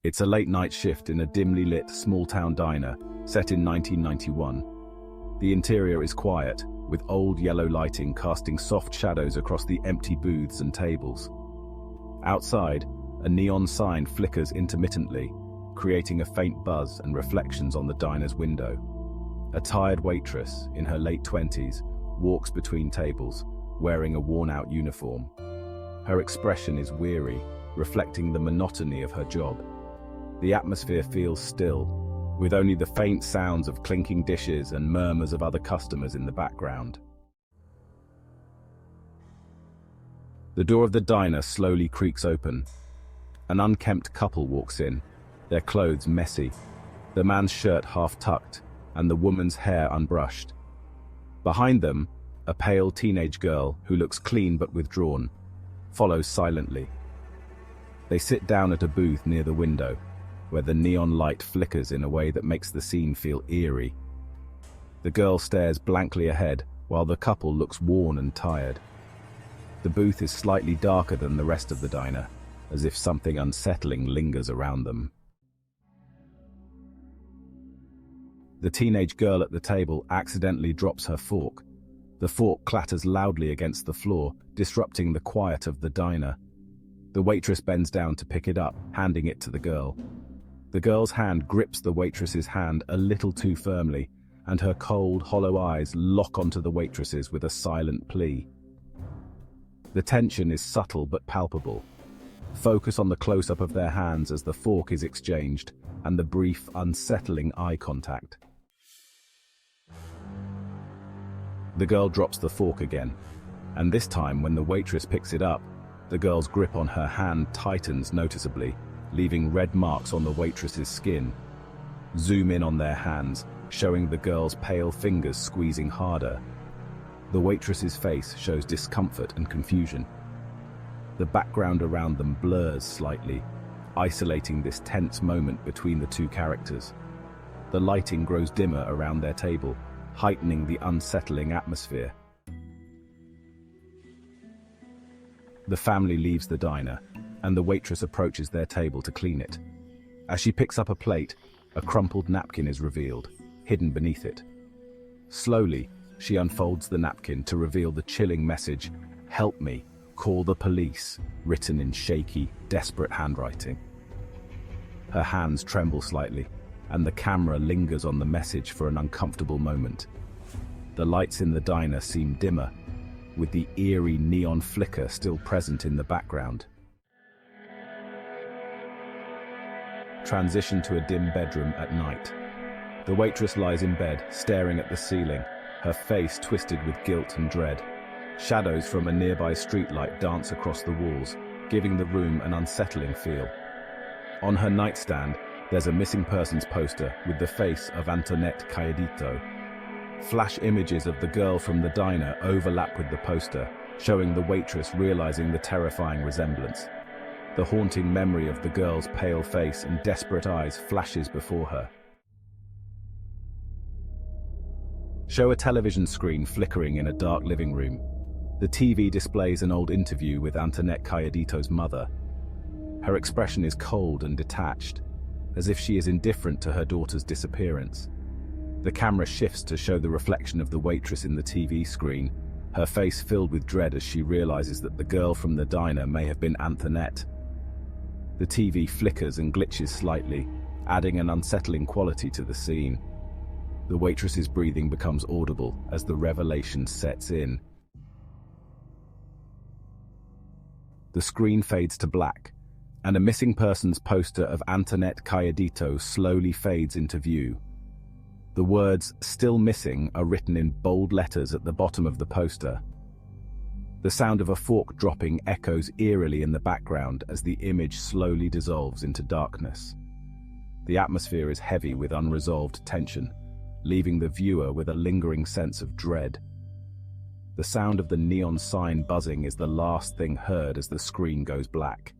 It's a late-night shift in a dimly lit, small-town diner set in 1991. The interior is quiet, with old yellow lighting casting soft shadows across the empty booths and tables. Outside, a neon sign flickers intermittently, creating a faint buzz and reflections on the diner's window. A tired waitress, in her late 20s, walks between tables, wearing a worn-out uniform. Her expression is weary, reflecting the monotony of her job. The atmosphere feels still, with only the faint sounds of clinking dishes and murmurs of other customers in the background. The door of the diner slowly creaks open. An unkempt couple walks in, their clothes messy, the man's shirt half-tucked and the woman's hair unbrushed. Behind them, a pale teenage girl who looks clean but withdrawn, follows silently. They sit down at a booth near the window, where the neon light flickers in a way that makes the scene feel eerie. The girl stares blankly ahead, while the couple looks worn and tired. The booth is slightly darker than the rest of the diner, as if something unsettling lingers around them. The teenage girl at the table accidentally drops her fork. The fork clatters loudly against the floor, disrupting the quiet of the diner. The waitress bends down to pick it up, handing it to the girl. The girl's hand grips the waitress's hand a little too firmly, and her cold, hollow eyes lock onto the waitress's with a silent plea. The tension is subtle but palpable. Focus on the close-up of their hands as the fork is exchanged, and the brief, unsettling eye contact. The girl drops the fork again, and this time when the waitress picks it up, the girl's grip on her hand tightens noticeably, leaving red marks on the waitress's skin. Zoom in on their hands, showing the girl's pale fingers squeezing harder. The waitress's face shows discomfort and confusion. The background around them blurs slightly, isolating this tense moment between the two characters. The lighting grows dimmer around their table, heightening the unsettling atmosphere. The family leaves the diner, and the waitress approaches their table to clean it. As she picks up a plate, a crumpled napkin is revealed, hidden beneath it. Slowly, she unfolds the napkin to reveal the chilling message, "Help me, call the police," written in shaky, desperate handwriting. Her hands tremble slightly, and the camera lingers on the message for an uncomfortable moment. The lights in the diner seem dimmer, with the eerie neon flicker still present in the background. Transition to a dim bedroom at night. The waitress lies in bed, staring at the ceiling, her face twisted with guilt and dread. Shadows from a nearby streetlight dance across the walls, giving the room an unsettling feel. On her nightstand, there's a missing persons poster with the face of Antoinette Cayedito. Flash images of the girl from the diner overlap with the poster, showing the waitress realizing the terrifying resemblance. The haunting memory of the girl's pale face and desperate eyes flashes before her. Show a television screen flickering in a dark living room. The TV displays an old interview with Antoinette Cayedito's mother. Her expression is cold and detached, as if she is indifferent to her daughter's disappearance. The camera shifts to show the reflection of the waitress in the TV screen, her face filled with dread as she realizes that the girl from the diner may have been Antoinette. The TV flickers and glitches slightly, adding an unsettling quality to the scene. The waitress's breathing becomes audible as the revelation sets in. The screen fades to black, and a missing persons poster of Antoinette Cayedito slowly fades into view. The words "still missing" are written in bold letters at the bottom of the poster. The sound of a fork dropping echoes eerily in the background as the image slowly dissolves into darkness. The atmosphere is heavy with unresolved tension, leaving the viewer with a lingering sense of dread. The sound of the neon sign buzzing is the last thing heard as the screen goes black.